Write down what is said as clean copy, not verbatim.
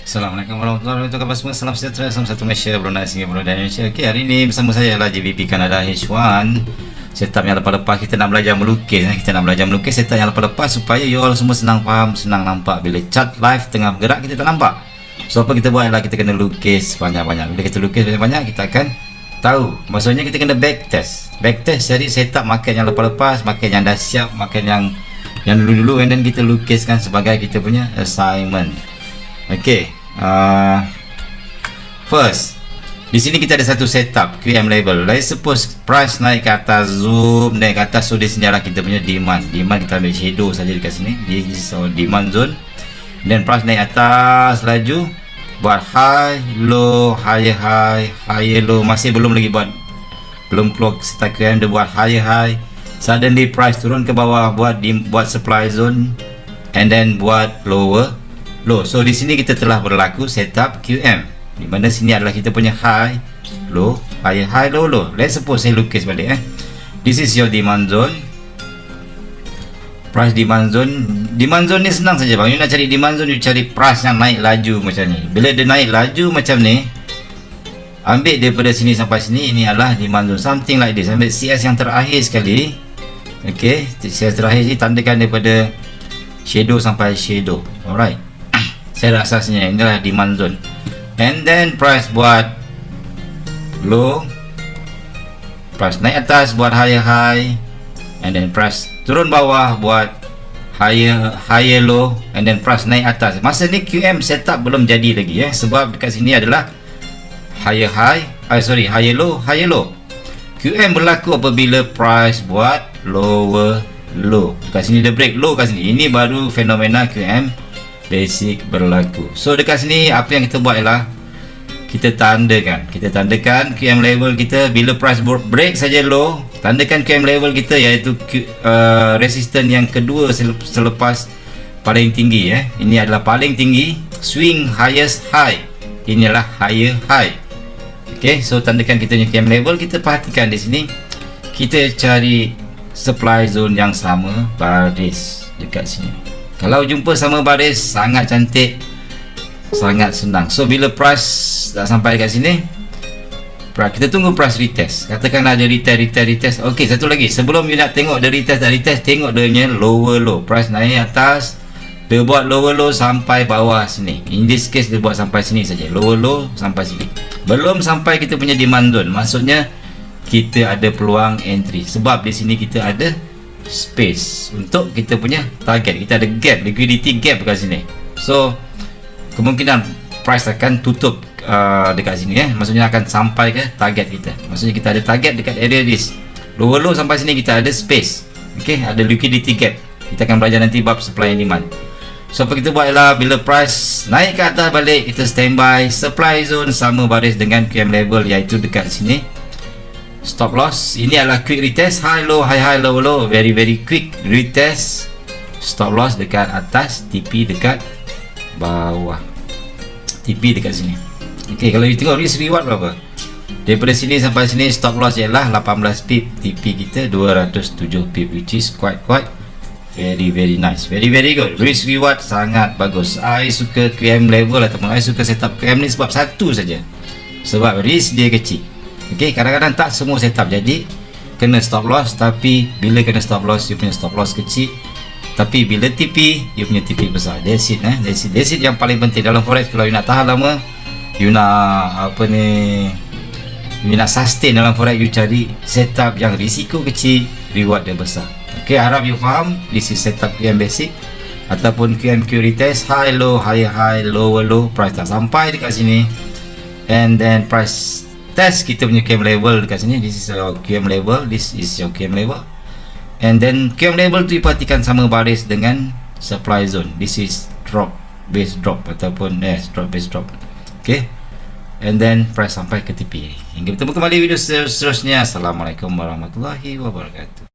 Assalamualaikum warahmatullahi wabarakatuh. Salam sejahtera, salam satu Malaysia, Brunei, Singapura dan Indonesia. Okey, hari ini bersama saya adalah JVP Canada H1. Setup yang lepas-lepas kita nak belajar melukis. Kita nak belajar melukis setup yang lepas-lepas supaya you all semua senang faham, senang nampak. Bila chart live tengah bergerak kita tak nampak. So apa kita buat ialah kita kena lukis banyak-banyak. Bila kita lukis banyak-banyak kita akan tahu. Maksudnya kita kena backtest. Backtest jadi setup makan yang lepas-lepas, makan yang dah siap, makan yang dulu-dulu, and then kita lukiskan sebagai kita punya assignment. Okey. First, di sini kita ada satu setup QM level. Let's suppose price naik ke atas, zoom naik ke atas. So di sini adalah kita punya demand. Demand kita ambil shadow saja dekat sini. This is our demand zone. Then price naik atas laju, buat high, low, higher high, higher low. Masih belum keluar setup QM, dia buat higher high. Suddenly price turun ke bawah, buat supply zone, and then buat lower low. So di sini kita telah berlaku setup QM, di mana sini adalah kita punya high, low, high, low, low. Let's suppose saya lukis balik. This is your demand zone, price demand zone. Demand zone ni senang saja bang. You nak cari demand zone, you cari price yang naik laju macam ni. Bila dia naik laju macam ni, ambil daripada sini sampai sini, ini adalah demand zone, something like this. Ambil CS yang terakhir sekali. Okay, CS terakhir ni tandakan daripada shadow sampai shadow. Alright, saya asasnya inilah demand zone. And then price buat low, price naik atas buat higher high, and then price turun bawah buat higher low, and then price naik atas. Masa ni QM setup belum jadi lagi sebab dekat sini adalah higher high, higher low, higher low. QM berlaku apabila price buat lower low. Dekat sini dia break low kat sini. Ini baru fenomena QM basic berlaku. So dekat sini apa yang kita buat ialah kita tandakan QM level kita. Bila price break saja low, tandakan QM level kita, iaitu resistance yang kedua selepas paling tinggi. Ini adalah paling tinggi, swing highest high, inilah higher high. Okay, so tandakan kita punya QM level. Kita perhatikan di sini, kita cari supply zone yang sama baris dekat sini. Kalau jumpa sama baris, sangat cantik, sangat senang. So bila price dah sampai dekat sini, kita tunggu price retest. Katakan ada retest. Okey, satu lagi, sebelum you nak tengok dia retest tak retest, tengok dia punya lower low. Price naik atas, dia buat lower low sampai bawah sini. In this case dia buat sampai sini saja, lower low sampai sini. Belum sampai kita punya demand zone. Maksudnya kita ada peluang entry, sebab di sini kita ada space untuk kita punya target. Kita ada gap, liquidity gap dekat sini. So kemungkinan price akan tutup dekat sini. Maksudnya akan sampai ke target kita. Maksudnya kita ada target dekat area this lower low sampai sini, kita ada space. Okay, ada liquidity gap. Kita akan belajar nanti bab supply and demand. So apa kita buat ialah bila price naik ke atas balik, kita standby supply zone sama baris dengan QM level, iaitu dekat sini. Stop loss, ini adalah quick retest, high low, high low low, very quick retest. Stop loss dekat atas, TP dekat bawah, TP dekat sini. Okay, kalau you tengok risk reward berapa, daripada sini sampai sini stop loss ialah 18 pip, TP kita 207 pip, which is quite very nice, very good. Risk reward sangat bagus. I suka QM level ataupun I suka setup QM ni sebab satu saja, sebab risk dia kecil. Okay, kadang-kadang tak semua setup jadi kena stop loss, tapi bila kena stop loss, you punya stop loss kecil, tapi bila TP, you punya TP besar. That's it. That's it yang paling penting dalam forex. Kalau you nak tahan lama, you nak you nak sustain dalam forex, you cari setup yang risiko kecil, reward dia besar. Okay, harap you faham. This is setup QM basic ataupun QM retest, high low, higher high, lower low. Price tak sampai dekat sini, and then price test kita punya QM level dekat sini. This is your QM level, this is your QM level, and then QM level tu perhatikan sama baris dengan supply zone. This is drop base drop ataupun drop base drop. Okay, and then price sampai ke TP. Hingga bertemu kembali video seterusnya. Assalamualaikum warahmatullahi wabarakatuh.